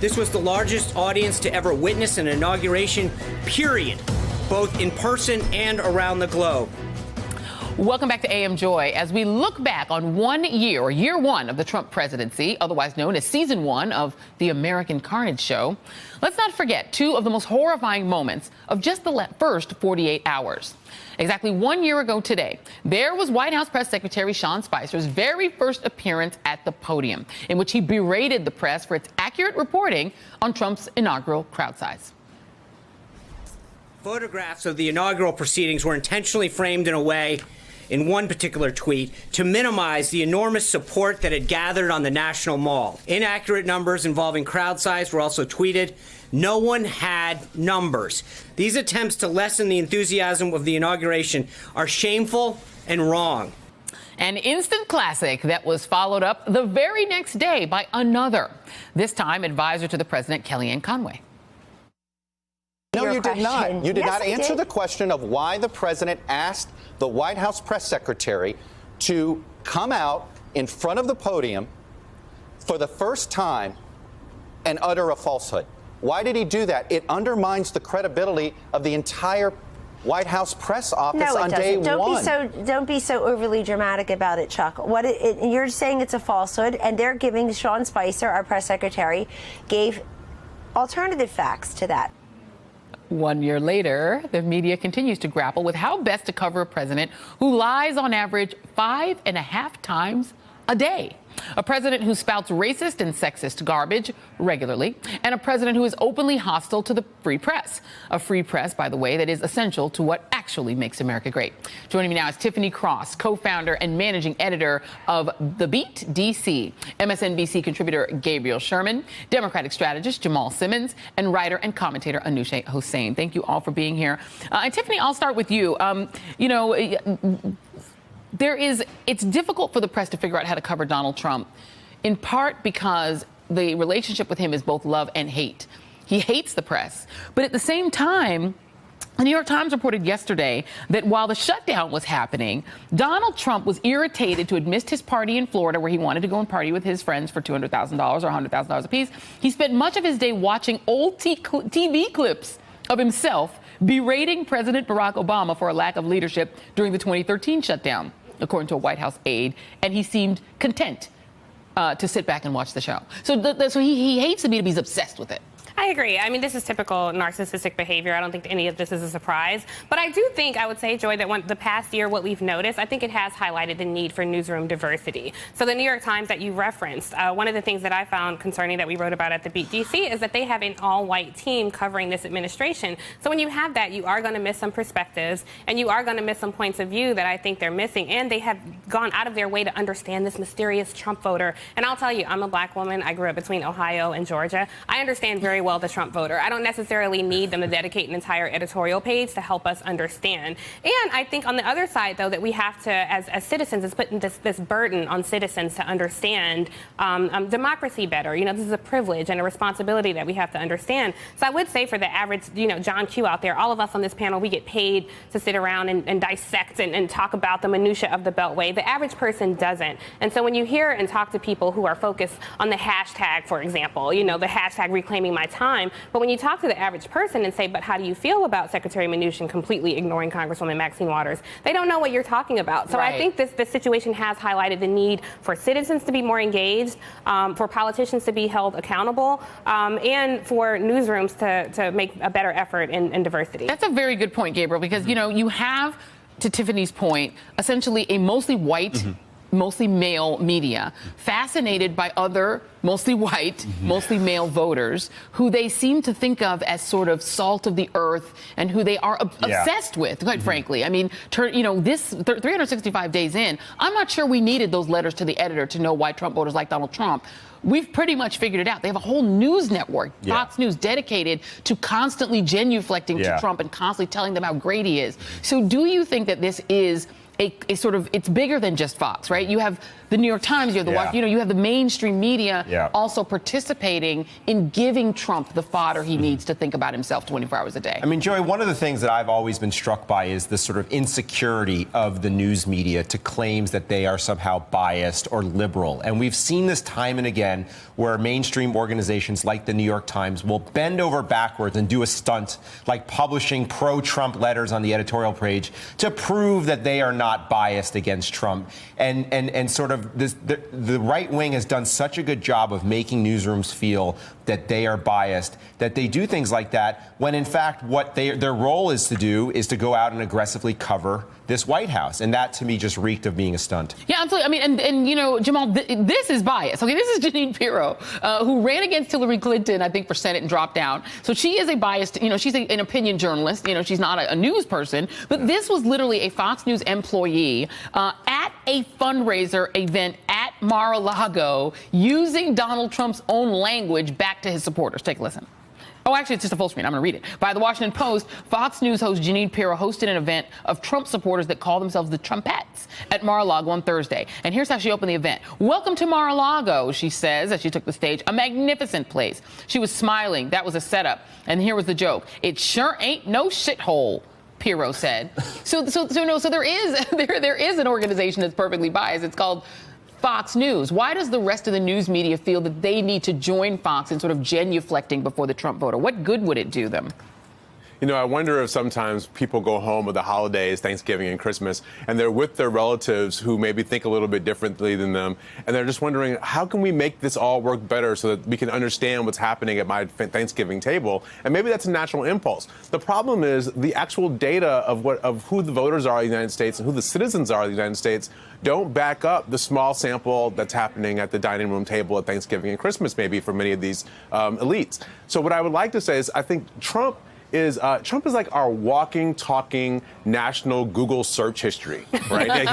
This was the largest audience to ever witness an inauguration, period, both in person and around the globe. Welcome back to AM Joy. As we look back on year one of the Trump presidency, otherwise known as season one of the American Carnage show, let's not forget two of the most horrifying moments of just the first 48 hours. Exactly 1 year ago today, there was White House Press Secretary Sean Spicer's very first appearance at the podium, in which he berated the press for its accurate reporting on Trump's inaugural crowd size. Photographs of the inaugural proceedings were intentionally framed in a way, in one particular tweet, to minimize the enormous support that had gathered on the National Mall. Inaccurate numbers involving crowd size were also tweeted. No one had numbers. These attempts to lessen the enthusiasm of the inauguration are shameful and wrong. An instant classic that was followed up the very next day by another, this time advisor to the president, Kellyanne Conway. No, you did not. You did not answer did. the question of why the president asked the White House press secretary to come out in front of the podium for the first time and utter a falsehood. Why did he do that? It undermines the credibility of the entire White House press office on day one. Don't be so overly dramatic about it, Chuck. You're saying it's a falsehood, and they're giving Sean Spicer, our press secretary, gave alternative facts to that. 1 year later, the media continues to grapple with how best to cover a president who lies on average 5.5 times a day. A president who spouts racist and sexist garbage regularly, and a president who is openly hostile to the free press. A free press, by the way, that is essential to what actually makes America great. Joining me now is Tiffany Cross, co-founder and managing editor of The Beat DC, MSNBC contributor Gabriel Sherman, Democratic strategist Jamal Simmons, and writer and commentator Anousheh Hossain. Thank you all for being here. And Tiffany, I'll start with you. It's difficult for the press to figure out how to cover Donald Trump, in part because the relationship with him is both love and hate. He hates the press. But at the same time, the New York Times reported yesterday that while the shutdown was happening, Donald Trump was irritated to have missed his party in Florida, where he wanted to go and party with his friends for $200,000 or $100,000 apiece. He spent much of his day watching old TV clips of himself berating President Barack Obama for a lack of leadership during the 2013 shutdown, according to a White House aide, and he seemed content to sit back and watch the show. So he hates the media, but he's obsessed with it. I agree. I mean, this is typical narcissistic behavior. I don't think any of this is a surprise. But I do think, I would say, Joy, that the past year, what we've noticed, I think it has highlighted the need for newsroom diversity. So the New York Times that you referenced, one of the things that I found concerning that we wrote about at the Beat DC is that they have an all-white team covering this administration. So when you have that, you are going to miss some perspectives, and you are going to miss some points of view that I think they're missing. And they have gone out of their way to understand this mysterious Trump voter. And I'll tell you, I'm a black woman. I grew up between Ohio and Georgia. I understand very well the Trump voter. I don't necessarily need them to dedicate an entire editorial page to help us understand. And I think on the other side, though, that we have to, as citizens, is putting this burden on citizens to understand democracy better. You know, this is a privilege and a responsibility that we have to understand. So I would say for the average, John Q out there, all of us on this panel, we get paid to sit around and dissect and talk about the minutia of the Beltway. The average person doesn't. And so when you hear and talk to people who are focused on the hashtag, for example, the hashtag reclaiming my time, but when you talk to the average person and say, but how do you feel about Secretary Mnuchin completely ignoring Congresswoman Maxine Waters, they don't know what you're talking about. So I think this situation has highlighted the need for citizens to be more engaged, for politicians to be held accountable, and for newsrooms to make a better effort in diversity. That's a very good point, Gabriel, because, you have, to Tiffany's point, essentially a mostly white, mostly male media, fascinated by other mostly white, mostly male voters who they seem to think of as sort of salt of the earth and who they are obsessed with, quite frankly. I mean, this 365 days in, I'm not sure we needed those letters to the editor to know why Trump voters like Donald Trump. We've pretty much figured it out. They have a whole news network, Fox News, dedicated to constantly genuflecting to Trump and constantly telling them how great he is. So do you think that this is a sort of, it's bigger than just Fox, right? You have the New York Times, you have you have the mainstream media also participating in giving Trump the fodder he needs to think about himself 24 hours a day. I mean, Joey, one of the things that I've always been struck by is the sort of insecurity of the news media to claims that they are somehow biased or liberal. And we've seen this time and again where mainstream organizations like the New York Times will bend over backwards and do a stunt like publishing pro-Trump letters on the editorial page to prove that they are not biased against Trump. And sort of the right wing has done such a good job of making newsrooms feel that they are biased, that they do things like that, when in fact what their role is to do is to go out and aggressively cover this White House. And that, to me, just reeked of being a stunt. Yeah, absolutely. I mean, and you know, Jamal, this is bias. Okay, this is Jeanine Pirro, who ran against Hillary Clinton, I think, for Senate and dropped out. So she is a biased, she's an opinion journalist. She's not a news person. But this was literally a Fox News employee at a fundraiser event at Mar-a-Lago using Donald Trump's own language back to his supporters. Take a listen. Oh, actually, it's just a full screen. I'm going to read it. By the Washington Post, Fox News host Jeanine Pirro hosted an event of Trump supporters that call themselves the Trumpettes at Mar-a-Lago on Thursday. And here's how she opened the event. "Welcome to Mar-a-Lago," she says as she took the stage. "A magnificent place." She was smiling. That was a setup. And here was the joke. "It sure ain't no shithole," Pirro said. So there is an organization that's perfectly biased. It's called Fox News. Why does the rest of the news media feel that they need to join Fox in sort of genuflecting before the Trump voter? What good would it do them? I wonder if sometimes people go home with the holidays, Thanksgiving and Christmas, and they're with their relatives who maybe think a little bit differently than them, and they're just wondering, how can we make this all work better so that we can understand what's happening at my Thanksgiving table? And maybe that's a natural impulse. The problem is the actual data of who the voters are in the United States and who the citizens are in the United States don't back up the small sample that's happening at the dining room table at Thanksgiving and Christmas, maybe for many of these elites. So what I would like to say is I think Trump is like our walking, talking national Google search history, right?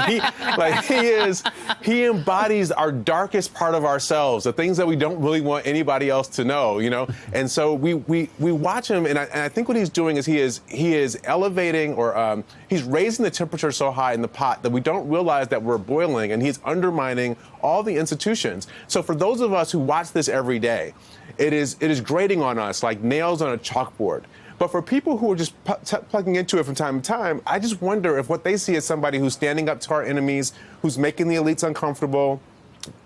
He embodies our darkest part of ourselves, the things that we don't really want anybody else to know, And so we watch him, and I think what he's doing is he is elevating or he's raising the temperature so high in the pot that we don't realize that we're boiling, and he's undermining all the institutions. So for those of us who watch this every day, it is grating on us like nails on a chalkboard. But for people who are just plugging into it from time to time, I just wonder if what they see is somebody who's standing up to our enemies, who's making the elites uncomfortable,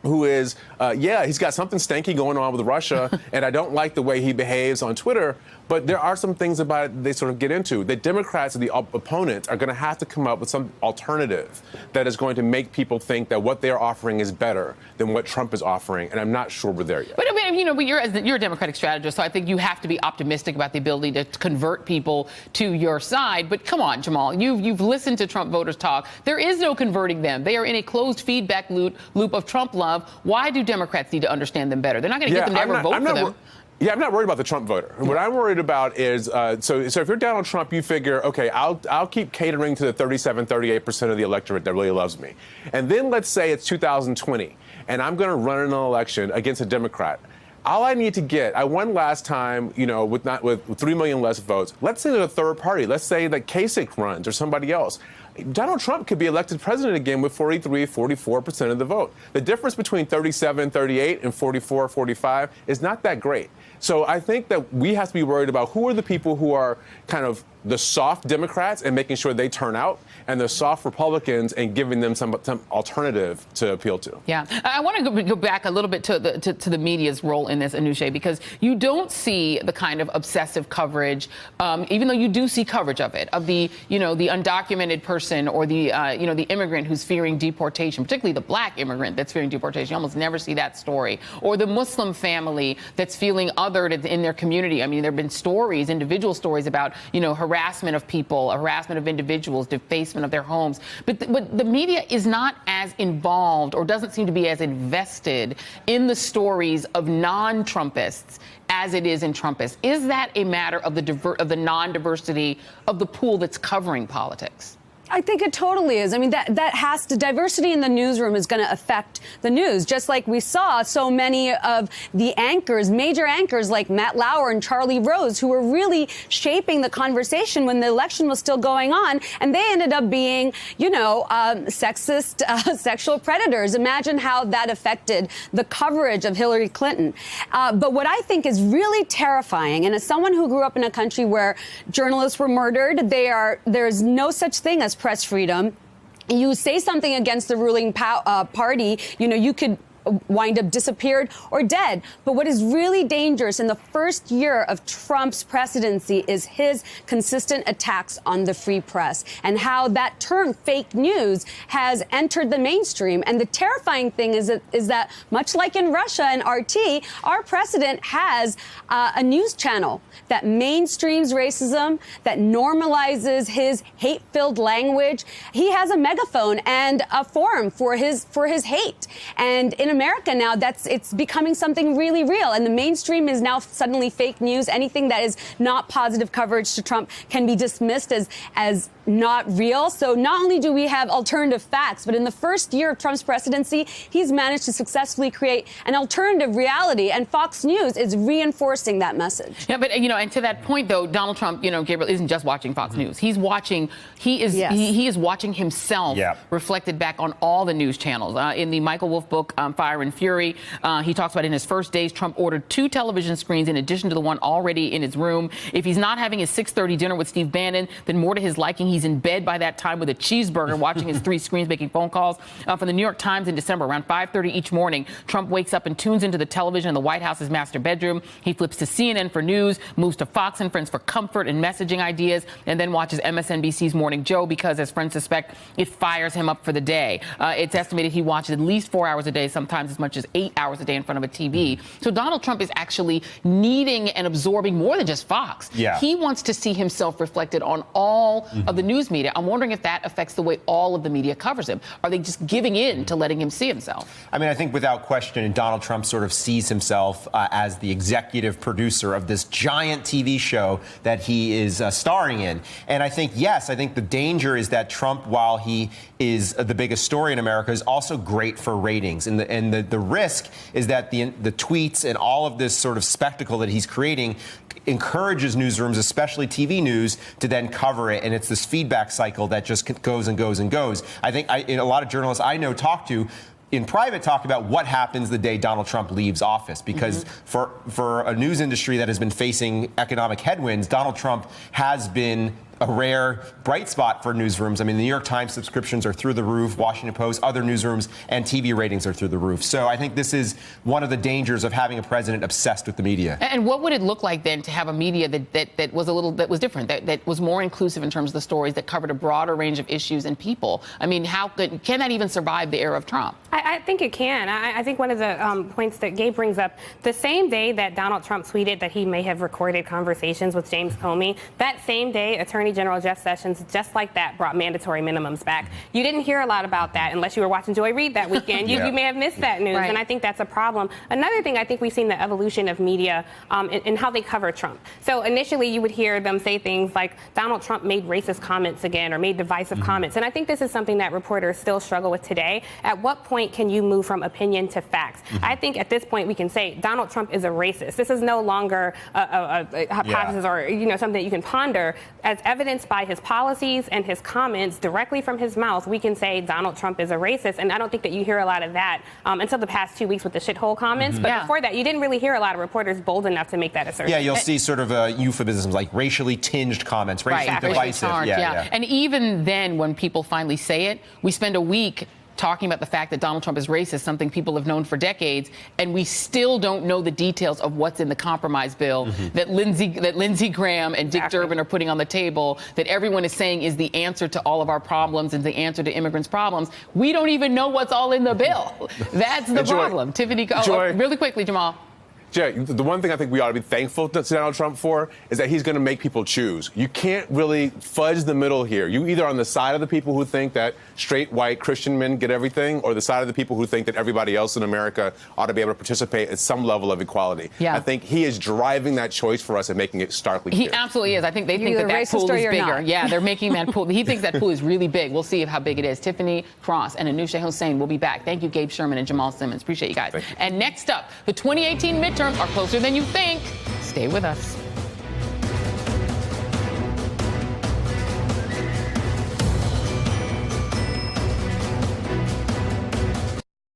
who is, he's got something stanky going on with Russia, and I don't like the way he behaves on Twitter, but there are some things about it they sort of get into. The Democrats or the opponents are going to have to come up with some alternative that is going to make people think that what they're offering is better than what Trump is offering, and I'm not sure we're there yet. But I mean, but you're a Democratic strategist, so I think you have to be optimistic about the ability to convert people to your side. But come on, Jamal, you've listened to Trump voters talk. There is no converting them. They are in a closed feedback loop of Trump love. Why do Democrats need to understand them better? They're not going to get them to ever vote for them. Yeah, I'm not worried about the Trump voter. What I'm worried about is, so if you're Donald Trump, you figure, okay, I'll keep catering to the 38% of the electorate that really loves me. And then let's say it's 2020, and I'm going to run in an election against a Democrat. All I need to get, I won last time, with 3 million less votes. Let's say there's a third party. Let's say that Kasich runs or somebody else. Donald Trump could be elected president again with 44% of the vote. The difference between 37, 38 and 44, 45 is not that great. So I think that we have to be worried about who are the people who are kind of the soft Democrats and making sure they turn out, and the soft Republicans and giving them some alternative to appeal to. Yeah, I want to go back a little bit to the media's role in this, Anousheh, because you don't see the kind of obsessive coverage, even though you do see coverage of it, of the the undocumented person or the the immigrant who's fearing deportation, particularly the black immigrant that's fearing deportation. You almost never see that story, or the Muslim family that's feeling othered in their community. I mean, there have been stories, individual stories about harassment of people, harassment of individuals, defacement of their homes. But the media is not as involved, or doesn't seem to be as invested in the stories of non-Trumpists as it is in Trumpists. Is that a matter of the non-diversity of the pool that's covering politics? I think it totally is. I mean, that has to, diversity in the newsroom is going to affect the news, just like we saw so many of the anchors, major anchors like Matt Lauer and Charlie Rose, who were really shaping the conversation when the election was still going on, and they ended up being, sexist, sexual predators. Imagine how that affected the coverage of Hillary Clinton. But what I think is really terrifying, and as someone who grew up in a country where journalists were murdered, there's no such thing as press freedom. You say something against the ruling party, you could wind up disappeared or dead. But what is really dangerous in the first year of Trump's presidency is his consistent attacks on the free press and how that term fake news has entered the mainstream. And the terrifying thing is that much like in Russia and RT, our president has a news channel that mainstreams racism, that normalizes his hate-filled language. He has a megaphone and a forum for his hate. And in America now, it's becoming something really real. And the mainstream is now suddenly fake news. Anything that is not positive coverage to Trump can be dismissed as not real. So not only do we have alternative facts, but in the first year of Trump's presidency, he's managed to successfully create an alternative reality. And Fox News is reinforcing that message. Yeah, but, and to that point, though, Donald Trump, Gabriel, isn't just watching Fox News. He's watching, he is watching himself reflected back on all the news channels. In the Michael Wolff book, Fire and Fury, he talks about in his first days, Trump ordered 2 television screens in addition to the one already in his room. If he's not having his 6:30 dinner with Steve Bannon, then more to his liking, he's in bed by that time with a cheeseburger, watching his 3 screens, making phone calls. From the New York Times in December, around 5:30 each morning, Trump wakes up and tunes into the television in the White House's master bedroom. He flips to CNN for news, moves to Fox and Friends for comfort and messaging ideas, and then watches MSNBC's Morning Joe because, as friends suspect, it fires him up for the day. It's estimated he watches at least 4 hours a day, sometimes as much as 8 hours a day in front of a TV. So Donald Trump is actually needing and absorbing more than just Fox. Yeah. He wants to see himself reflected on all of the news media. I'm wondering if that affects the way all of the media covers him. Are they just giving in to letting him see himself? I mean, I think without question, Donald Trump sort of sees himself as the executive producer of this giant TV show that he is starring in. And I think, yes, I think the danger is that Trump, while he is the biggest story in America, is also great for ratings. And the risk is that the tweets and all of this sort of spectacle that he's creating encourages newsrooms, especially TV news, to then cover it. And it's this feedback cycle that just goes and goes and goes. I think a lot of journalists I know in private talk about what happens the day Donald Trump leaves office, because for a news industry that has been facing economic headwinds, Donald Trump has been a rare bright spot for newsrooms. I mean, the New York Times subscriptions are through the roof, Washington Post, other newsrooms, and TV ratings are through the roof. So I think this is one of the dangers of having a president obsessed with the media. And what would it look like then to have a media that was different, that was more inclusive in terms of the stories, that covered a broader range of issues and people? I mean, can that even survive the era of Trump? I think it can. I think one of the points that Gabe brings up, the same day that Donald Trump tweeted that he may have recorded conversations with James Comey, that same day, Attorney General Jeff Sessions, just like that, brought mandatory minimums back. You didn't hear a lot about that unless you were watching Joy Reid that weekend. You may have missed that news, and I think that's a problem. Another thing, I think we've seen the evolution of media in how they cover Trump. So initially, you would hear them say things like Donald Trump made racist comments again or made divisive comments, and I think this is something that reporters still struggle with today. At what point can you move from opinion to facts? I think at this point we can say Donald Trump is a racist. This is no longer a hypothesis or something that you can ponder. As evidenced by his policies and his comments directly from his mouth, we can say Donald Trump is a racist. And I don't think that you hear a lot of that until the past 2 weeks with the shithole comments. But before that, you didn't really hear a lot of reporters bold enough to make that assertion. Yeah, you'll see sort of euphemisms like racially tinged comments, racially divisive. And even then, when people finally say it, we spend a week talking about the fact that Donald Trump is racist, something people have known for decades, and we still don't know the details of what's in the compromise bill that Lindsey Graham and Dick Durbin are putting on the table, that everyone is saying is the answer to all of our problems and the answer to immigrants' problems. We don't even know what's all in the bill. That's the problem. Tiffany, really quickly, Jamal. Jay, the one thing I think we ought to be thankful to Donald Trump for is that he's going to make people choose. You can't really fudge the middle here. You either on the side of the people who think that straight, white, Christian men get everything, or the side of the people who think that everybody else in America ought to be able to participate at some level of equality. Yeah. I think he is driving that choice for us and making it starkly clear. He absolutely is. I think they think You're that racist pool or is you're bigger. not. Yeah, they're making that pool. He thinks that pool is really big. We'll see how big it is. Tiffany Cross and Anusha Hussain will be back. Thank you, Gabe Sherman and Jamal Simmons. Appreciate you guys. Thank you. And next up, the 2018 midterms are closer than you think. Stay with us.